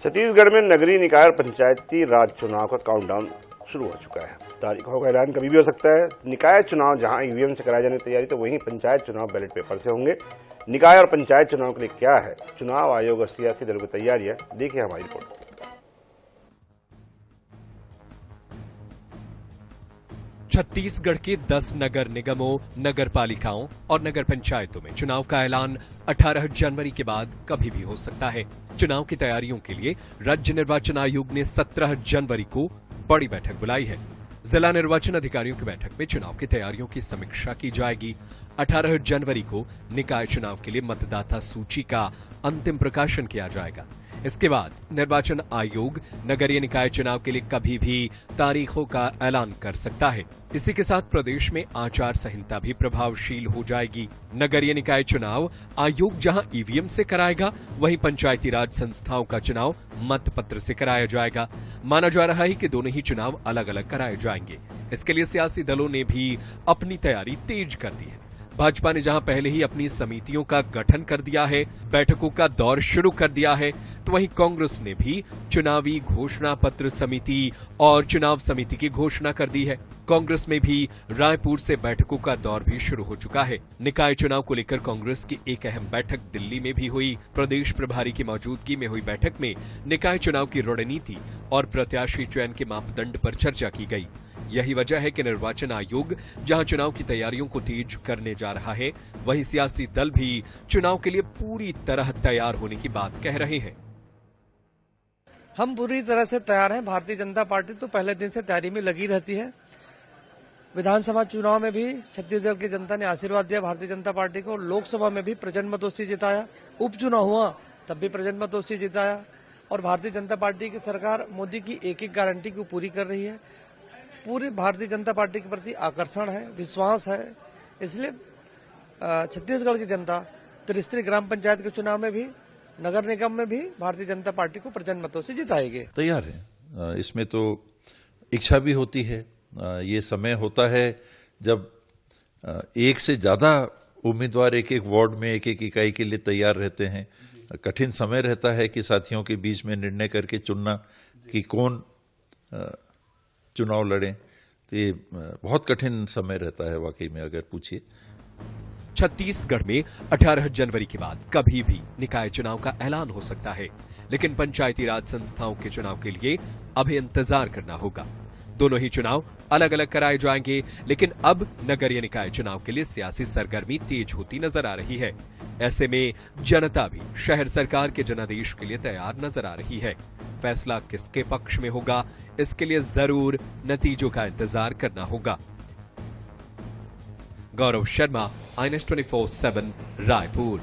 छत्तीसगढ़ में नगरीय निकाय और पंचायती राज चुनाव का काउंटडाउन शुरू हो चुका है। तारीखों का ऐलान कभी भी हो सकता है। निकाय चुनाव जहां ईवीएम से कराए जाने की तैयारी, तो वहीं पंचायत चुनाव बैलेट पेपर से होंगे। निकाय और पंचायत चुनाव के लिए क्या है चुनाव आयोग और सियासी दलों की तैयारियां, देखिए हमारी रिपोर्ट। छत्तीसगढ़ के 10 नगर निगमों, नगर पालिकाओं और नगर पंचायतों में चुनाव का ऐलान 18 जनवरी के बाद कभी भी हो सकता है। चुनाव की तैयारियों के लिए राज्य निर्वाचन आयोग ने 17 जनवरी को बड़ी बैठक बुलाई है। जिला निर्वाचन अधिकारियों की बैठक में चुनाव की तैयारियों की समीक्षा की जाएगी। 18 जनवरी को निकाय चुनाव के लिए मतदाता सूची का अंतिम प्रकाशन किया जाएगा। इसके बाद निर्वाचन आयोग नगरीय निकाय चुनाव के लिए कभी भी तारीखों का ऐलान कर सकता है। इसी के साथ प्रदेश में आचार संहिता भी प्रभावशील हो जाएगी। नगरीय निकाय चुनाव आयोग जहां ईवीएम से कराएगा, वहीं पंचायती राज संस्थाओं का चुनाव मतपत्र से कराया जाएगा। माना जा रहा है कि दोनों ही चुनाव अलग अलग कराए जाएंगे। इसके लिए सियासी दलों ने भी अपनी तैयारी तेज कर दी है। भाजपा ने जहां पहले ही अपनी समितियों का गठन कर दिया है, बैठकों का दौर शुरू कर दिया है, तो वहीं कांग्रेस ने भी चुनावी घोषणा पत्र समिति और चुनाव समिति की घोषणा कर दी है। कांग्रेस में भी रायपुर से बैठकों का दौर भी शुरू हो चुका है। निकाय चुनाव को लेकर कांग्रेस की एक अहम बैठक दिल्ली में भी हुई। प्रदेश प्रभारी की मौजूदगी में हुई बैठक में निकाय चुनाव की रणनीति और प्रत्याशी चयन के मापदंड पर चर्चा की गई। यही वजह है कि निर्वाचन आयोग जहां चुनाव की तैयारियों को तेज करने जा रहा है, वहीं सियासी दल भी चुनाव के लिए पूरी तरह तैयार होने की बात कह रहे हैं। हम पूरी तरह से तैयार हैं। भारतीय जनता पार्टी तो पहले दिन से तैयारी में लगी रहती है। विधानसभा चुनाव में भी छत्तीसगढ़ की जनता ने आशीर्वाद दिया भारतीय जनता पार्टी को। लोकसभा में भी प्रचंड मतों से जिताया। उपचुनाव हुआ तब भी प्रचंड मतों से जिताया। और भारतीय जनता पार्टी की सरकार मोदी की एक एक गारंटी को पूरी कर रही है। पूरी भारतीय जनता पार्टी के प्रति आकर्षण है, विश्वास है। इसलिए छत्तीसगढ़ की जनता त्रिस्तरीय ग्राम पंचायत के चुनाव में भी, नगर निगम में भी भारतीय जनता पार्टी को प्रचंड मतों से जिताएगी। तैयार है। इसमें तो इच्छा भी होती है। ये समय होता है जब एक से ज्यादा उम्मीदवार एक एक वार्ड में एक एक इकाई के लिए तैयार रहते हैं। कठिन समय रहता है कि साथियों के बीच में निर्णय करके चुनना कि कौन चुनाव लड़ें। तो ये बहुत कठिन समय रहता है वाकई में, अगर पूछिए। छत्तीसगढ़ में 18 जनवरी के बाद कभी भी निकाय चुनाव का ऐलान हो सकता है, लेकिन पंचायती राज संस्थाओं के चुनाव के लिए अभी इंतजार करना होगा। दोनों ही चुनाव अलग अलग कराए जाएंगे, लेकिन अब नगरीय निकाय चुनाव के लिए सियासी सरगर्मी तेज होती नजर आ रही है। ऐसे में जनता भी शहर सरकार के जनादेश के लिए तैयार नजर आ रही है। फैसला किसके पक्ष में होगा, इसके लिए जरूर नतीजों का इंतजार करना होगा। गौरव शर्मा, INS 24/7 रायपुर।